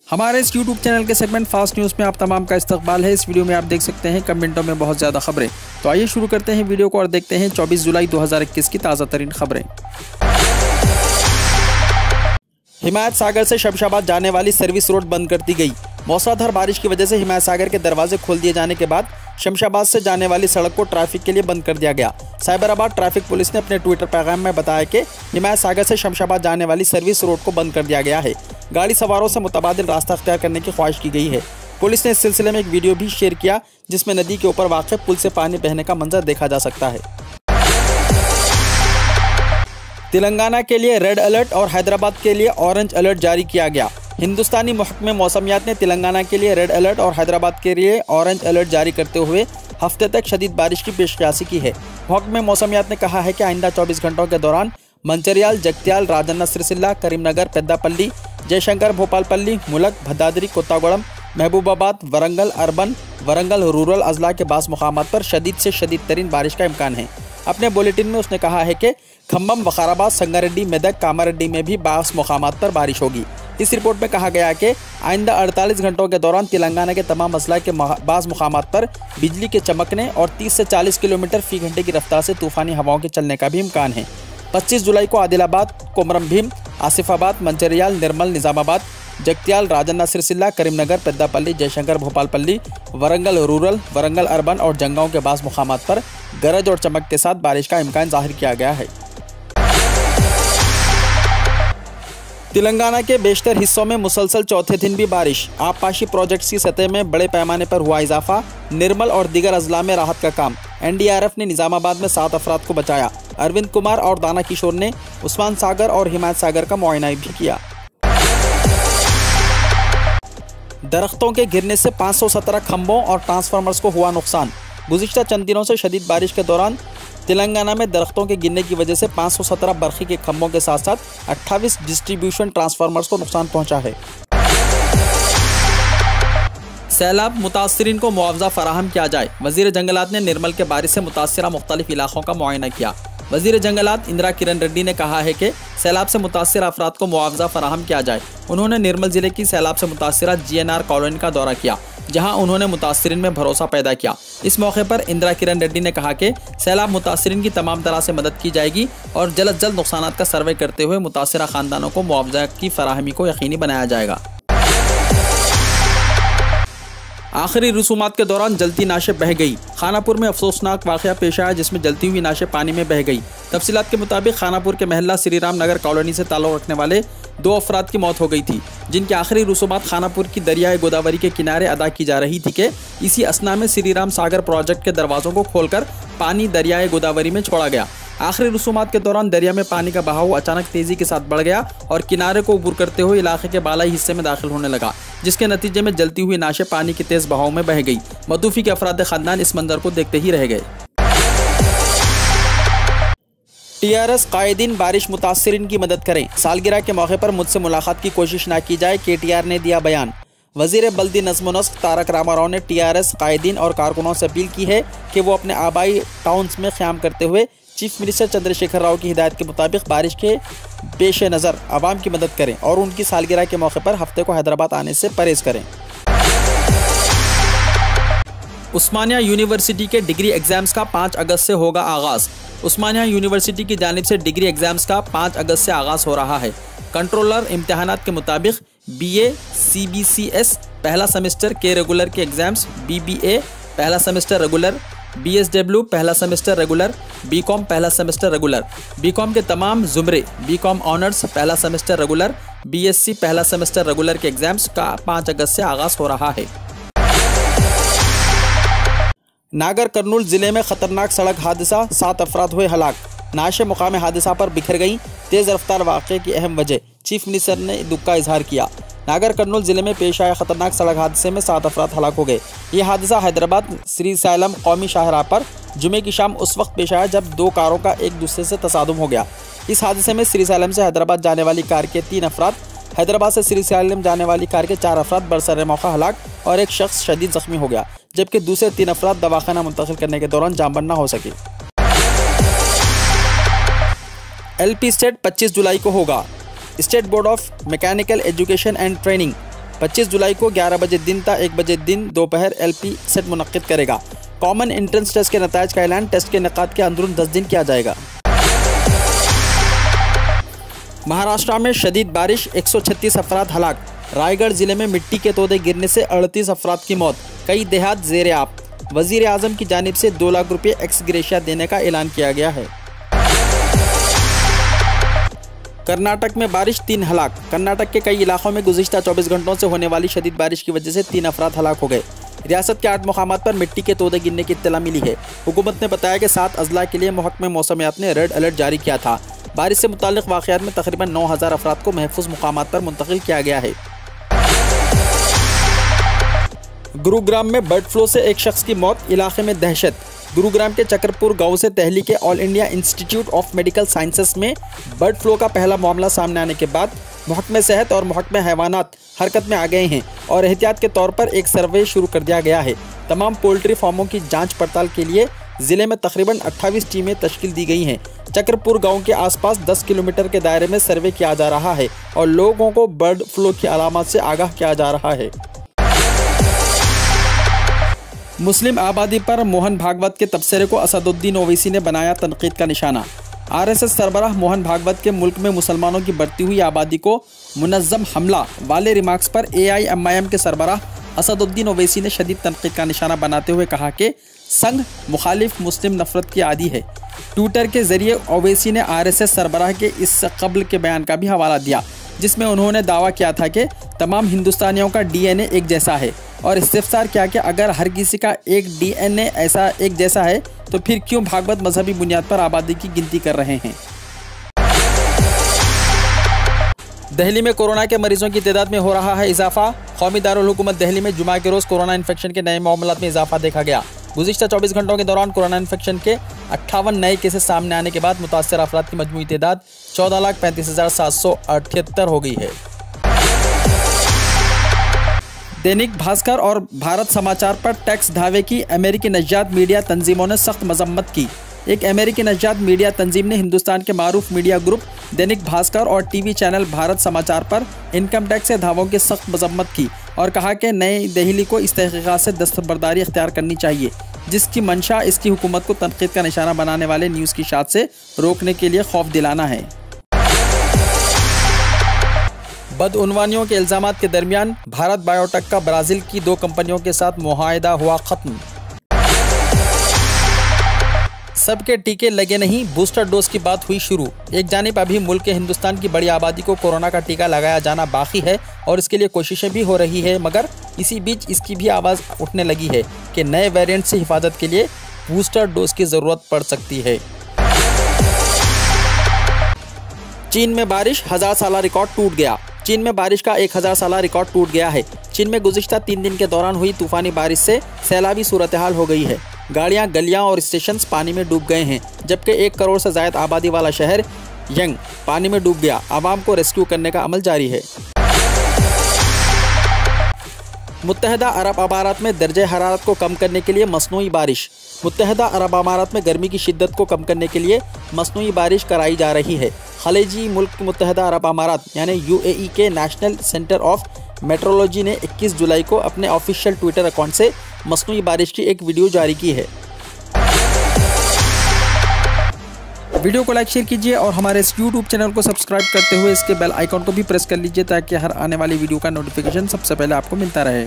हमारे इस YouTube channel के सेगमेंट फास्ट न्यूज़ में आप तमाम का इस्तकबाल है। इस वीडियो में आप देख सकते हैं कमेंटों में बहुत ज़्यादा खबरें। तो आइए शुरू करते हैं वीडियो को और देखते हैं 24 जुलाई 2021 की ताज़ा तरीन खबरें। हिमायत सागर से शमशाबाद जाने वाली सर्विस रोड बंद कर दी गई। मूसलाधार बारिश की वजह से हिमायत सागर के दरवाजे खोल दिए जाने के बाद शमशाबाद से जाने वाली सड़क को ट्रैफिक के लिए बंद कर दिया गया। साइबराबाद ट्रैफिक पुलिस ने अपने ट्विटर पैगाम में बताया कि हिमायत सागर से शमशाबाद जाने वाली सर्विस रोड को बंद कर दिया गया है। गाड़ी सवारों से मुतबादिल रास्ता अख्तियार करने की ख्वाहिश की गई है। पुलिस ने इस सिलसिले में एक वीडियो भी शेयर किया जिसमें नदी के ऊपर वाक़ पुल से पानी बहने का मंजर देखा जा सकता है। तेलंगाना के लिए रेड अलर्ट और हैदराबाद के लिए ऑरेंज अलर्ट जारी किया गया। हिंदुस्तानी महकमे मौसमियात ने तेलंगाना के लिए रेड अलर्ट और हैदराबाद के लिए ऑरेंज अलर्ट जारी करते हुए हफ्ते तक शदीद बारिश की पेशकशी की है। महकमे मौसमियात ने कहा है कि आइंदा 24 घंटों के दौरान मंचिर्याल, जगत्याल, राजन्ना सिरसिल्ला, करीमनगर, पेद्दापल्ली, जयशंकर, भोपालपल्ली, मुलक, भद्दादरी, कोत्तागुड़म, महबूबाबाद, वरंगल अर्बन, वरंगल रूरल अजला के बास मुकामात पर शदीद से शदीद तरीन बारिश का इम्कान है। अपने बुलेटिन में उसने कहा है कि खम्बम, वखाराबाद, संगारेड्डी, मेदक, कामारेड्डी में भी बास मुकामात पर बारिश होगी। इस रिपोर्ट में कहा गया कि आइंदा 48 घंटों के दौरान तेलंगाना के तमाम अजला के बास मुकामात पर बिजली के चमकने और 30 से 40 किलोमीटर फी घंटे की रफ्तार से तूफ़ानी हवाओं के चलने का भी इम्कान है। 25 जुलाई को आदिलाबाद, कोमरम भीम, आसिफाबाद, मंचिर्याल, निर्मल, निज़ामाबाद, जगत्याल, राजन्ना सिरसिल्ला, करीमनगर, पेद्दापल्ली, जयशंकर, भोपालपल्ली, वरंगल रूरल, वरंगल अर्बन और जंगाओं के बास मुकामात पर गरज और चमक के साथ बारिश का इम्कान जाहिर किया गया है। तेलंगाना के बेशतर हिस्सों में मुसलसल चौथे दिन भी बारिश। आबपाशी प्रोजेक्ट्स की सतह में बड़े पैमाने पर हुआ इजाफा। निर्मल और दीगर अजला में राहत का काम। NDRF ने निज़ामाबाद में 7 अफराद को बचाया। अरविंद कुमार और दाना किशोर ने उस्मान सागर और हिमायत सागर का मुआयना भी किया। दरख्तों के गिरने से 517 खंभों और ट्रांसफार्मर्स को हुआ नुकसान। गुज़िश्ता चंद दिनों से शदीद बारिश के दौरान तेलंगाना में दरख्तों के गिरने की वजह से 517 बरखी के खंभों के साथ साथ 28 डिस्ट्रीब्यूशन ट्रांसफार्मर्स को नुकसान पहुंचा है। सैलाब मुतासिरीन को मुआवजा फराहम किया जाए। वज़ीर जंगलात ने निर्मल के बारिश से मुतासिरा मुख्तलिफ इलाकों का मुआयना किया। वज़ीर जंगलात इंदिरा किरण रेड्डी ने कहा है कि सैलाब से मुतासिर अफराद को मुआवजा फराहम किया जाए। उन्होंने निर्मल ज़िले की सैलाब से मुतासिरा GNR कॉलोनी का दौरा किया जहां उन्होंने मुतासिरीन में भरोसा पैदा किया। इस मौके पर इंदिरा किरण रेड्डी ने कहा कि सैलाब मुतासिरीन की तमाम तरह से मदद की जाएगी और जल्द नुकसानात का सर्वे करते हुए मुतासिरा खानदानों को मुआवजा की फराहमी को यकीनी बनाया जाएगा। आखिरी रसूमात के दौरान जलती नाशें बह गई। खानापुर में अफसोसनाक वाक़या पेश आया जिसमें जलती हुई नाशें पानी में बह गई। तफसीलात के मुताबिक खानापुर के महल्ला श्री राम नगर कॉलोनी से ताल्लुक़ रखने वाले 2 अफराद की मौत हो गई थी जिनकी आखिरी रसूमात खानापुर की दरियाए गोदावरी के किनारे अदा की जा रही थी कि इसी असना में श्री राम सागर प्रोजेक्ट के दरवाज़ों को खोलकर पानी दरियाए गोदावरी में छोड़ा गया। आखिरी रसूमात के दौरान दरिया में पानी का बहाव अचानक तेज़ी के साथ बढ़ गया और किनारे को अबूर करते हुए इलाके के बालाई हिस्से में दाखिल होने लगा जिसके नतीजे में जलती हुई नाशें पानी के तेज़ बहाव में बह गई। मतूफी के अफराद खानदान इस मंजर को देखते ही रह गए। TRS कायदीन बारिश मुतासिरीन की मदद करें। सालगिरह के मौके पर मुझसे मुलाकात की कोशिश न की जाए, KTR ने दिया बयान। वज़ीर बल्दी नज़्म व नस्क तारक रामाराव ने TRS कायदीन और कारकुनों से अपील की है कि वो अपने आबाई टाउन्स में क़याम करते हुए चीफ मिनिस्टर चंद्रशेखर राव की हिदायत के मुताबिक बारिश के पेश नज़र आवाम की मदद करें और उनकी सालगिरह के मौके पर हफ्ते को हैदराबाद आने से परहेज़ करें। उस्मानिया यूनिवर्सिटी के डिग्री एग्ज़ाम्स का 5 अगस्त से होगा आगाज़। उस्मानिया यूनिवर्सिटी की जानिब से डिग्री एग्ज़ाम्स का 5 अगस्त से आगाज़ हो रहा है। कंट्रोलर इम्तहानात के मुताबिक BA CBCS पहला सेमेस्टर के रेगुलर के एग्ज़ाम्स, BBA पहला सेमेस्टर रेगुलर, BSW पहला सेमेस्टर रेगुलर, BCom पहला सेमेस्टर रेगुलर, BCom के तमाम ज़ुमरे, BCom ऑनर्स पहला सेमेस्टर रेगुलर, BSc पहला सेमेस्टर रेगुलर के एग्ज़ाम्स का 5 अगस्त से आगाज़ हो रहा है। नागर कर्नूल ज़िले में ख़तरनाक सड़क हादसा, 7 अफराद हुए हलाक। नाशे मुकाम हादसा पर बिखर गई। तेज़ रफ्तार वाक़े की अहम वजह, चीफ मिनिस्टर ने दुख का इजहार किया। नागर कर्नूल ज़िले में पेश आए ख़तरनाक सड़क हादसे में 7 अफराद हलाक हो गए। ये हादसा हैदराबाद श्रीसैलम कौमी शाहराह पर जुमे की शाम उस वक्त पेश आया जब 2 कारों का एक दूसरे से तसादुम हो गया। इस हादसे में श्रीसैलम से हैदराबाद जाने वाली कार के 3 अफराद, हैदराबाद से श्रीसैलम जाने वाली कार के 4 अफराद बरसर मौका हलाक और एक शख्स शदीद ज़ख्मी हो गया, जबकि दूसरे 3 अफराद दवाखाना मुंतकिल करने के दौरान जान न हो सके। LP स्टेट 25 जुलाई को होगा। State board of mechanical education and training 25 जुलाई को 11 बजे दिन ता 1 बजे दिन दोपहर LP सेट मुनक्किद करेगा। कॉमन एंट्रेंस टेस्ट के नताइज का ऐलान टेस्ट के इनेकाद के अंदरून 10 दिन किया जाएगा। महाराष्ट्र में शदीद बारिश, 136 अफराद हलाक। रायगढ़ जिले में मिट्टी के तोदे गिरने से 38 अफराद की मौत, कई देहात ज़ेरे आब। वज़ीर आज़म की जानिब से 2 लाख रुपये एक्स ग्रेशिया देने का ऐलान किया गया है। कर्नाटक में बारिश, 3 हलाक। कर्नाटक के कई इलाकों में गुज़िश्ता 24 घंटों से होने वाली शदीद बारिश की वजह से 3 अफराद हलाक हो गए। रियासत के 8 मुकामात पर मिट्टी के तोदे गिरने की इत्तला मिली है। हुकूमत ने बताया कि 7 अजला के लिए महकमे मौसमियात ने रेड अलर्ट जारी किया था। बारिश से मुताल्लिक़ वाक़यात में तकरीबन 9000 अफराद को महफूज मुकामात पर मुंतकिल किया गया है। गुरुग्राम में बर्ड फ्लू से एक शख्स की मौत, इलाके में दहशत। गुरुग्राम के चक्रपुर गांव से तहली के all India institute of medical sciences में बर्ड फ्लू का पहला मामला सामने आने के बाद महकमे सेहत और महकमे हैवानात हरकत में आ गए हैं और एहतियात के तौर पर एक सर्वे शुरू कर दिया गया है। तमाम पोल्ट्री फार्मों की जांच पड़ताल के लिए ज़िले में तकरीबन 28 टीमें तश्कील दी गई हैं। चक्रपुर गांव के आसपास 10 किलोमीटर के दायरे में सर्वे किया जा रहा है और लोगों को बर्ड फ्लू की अलामत से आगाह किया जा रहा है। मुस्लिम आबादी पर मोहन भागवत के तबसरे को असदुद्दीन ओवैसी ने बनाया तनकीद का निशाना। RSS सरबराह मोहन भागवत के मुल्क में मुसलमानों की बढ़ती हुई आबादी को मुनज़्ज़म हमला वाले रिमार्क्स पर AIMIM के सरबराह असदुद्दीन ओवैसी ने शदीद तनकीद का निशाना बनाते हुए कहा कि संघ मुखालिफ मुस्लिम नफरत की आदी है। ट्विटर के जरिए ओवैसी ने RSS सरबराह के इस कब्ल के बयान का भी हवाला दिया, जिसमें उन्होंने दावा किया था कि तमाम हिंदुस्तानियों का DNA एक जैसा है और इस्तिफसार किया कि अगर हर किसी का एक DNA ऐसा एक जैसा है तो फिर क्यों भागवत मजहबी बुनियाद पर आबादी की गिनती कर रहे हैं। दिल्ली में कोरोना के मरीजों की तादाद में हो रहा है इजाफा। कौमी दारुल हुकूमत दिल्ली में जुमा के रोज़ कोरोना इन्फेक्शन के नए मामलात में इजाफा देखा गया। गुज़िश्ता 24 घंटों के दौरान कोरोना इन्फेक्शन के 58 नए केसेस सामने आने के बाद मुतासर अफराद की मजमूई तादाद 14,35,778 हो गई है। दैनिक भास्कर और भारत समाचार पर टैक्स दावे की अमेरिकी नजात मीडिया तंजीमों ने सख्त मजम्मत की। एक अमेरिकी नजात मीडिया तंजीम ने हिंदुस्तान के मारूफ मीडिया ग्रुप दैनिक भास्कर और TV चैनल भारत समाचार पर इनकम टैक्स के दावों की सख्त मजम्मत की और कहा कि नई दिल्ली को इस तहकीकात से दस्तबरदारी इख्तियार करनी चाहिए, जिसकी मंशा इसकी हुकूमत को तनकीद का निशाना बनाने वाले न्यूज़ की शात से रोकने के लिए खौफ दिलाना है। बदउनवानियों के इल्ज़ामात के दरमियान भारत बायोटेक का ब्राज़ील की 2 कंपनियों के साथ मुआहदा हुआ ख़त्म। सबके टीके लगे नहीं, बूस्टर डोज की बात हुई शुरू। एक जानिब अभी मुल्क के हिंदुस्तान की बड़ी आबादी को कोरोना का टीका लगाया जाना बाकी है और इसके लिए कोशिशें भी हो रही है, मगर इसी बीच इसकी भी आवाज़ उठने लगी है कि नए वेरिएंट से हिफाजत के लिए बूस्टर डोज की ज़रूरत पड़ सकती है। चीन में बारिश, 1000 साला रिकॉर्ड टूट गया। चीन में बारिश का 1000 साला रिकॉर्ड टूट गया है। चीन में गुज़िश्ता 3 दिन के दौरान हुई तूफ़ानी बारिश से सैलाबी सूरत हाल हो गई है। गाड़ियां, गलियां और स्टेशंस पानी में डूब गए हैं, जबकि 1 करोड़ से ज़ायद आबादी वाला शहर यंग पानी में डूब गया। आवाम को रेस्क्यू करने का अमल जारी है। मुत्तहदा अरब अमारात में दर्जे हरारत को कम करने के लिए मसनूई बारिश। मुत्तहदा अरब अमारात में गर्मी की शिद्दत को कम करने के लिए मसनूई बारिश कराई जा रही है। खलीजी मुल्क मुत्तहदा अरब अमारात यानी UAE के नेशनल सेंटर ऑफ मेट्रोलॉजी ने 21 जुलाई को अपने ऑफिशियल ट्विटर अकाउंट से मसनूई बारिश की एक वीडियो जारी की है। वीडियो को लाइक शेयर कीजिए और हमारे इस YouTube चैनल को सब्सक्राइब करते हुए इसके बेल आइकॉन को भी प्रेस कर लीजिए ताकि हर आने वाली वीडियो का नोटिफिकेशन सबसे पहले आपको मिलता रहे।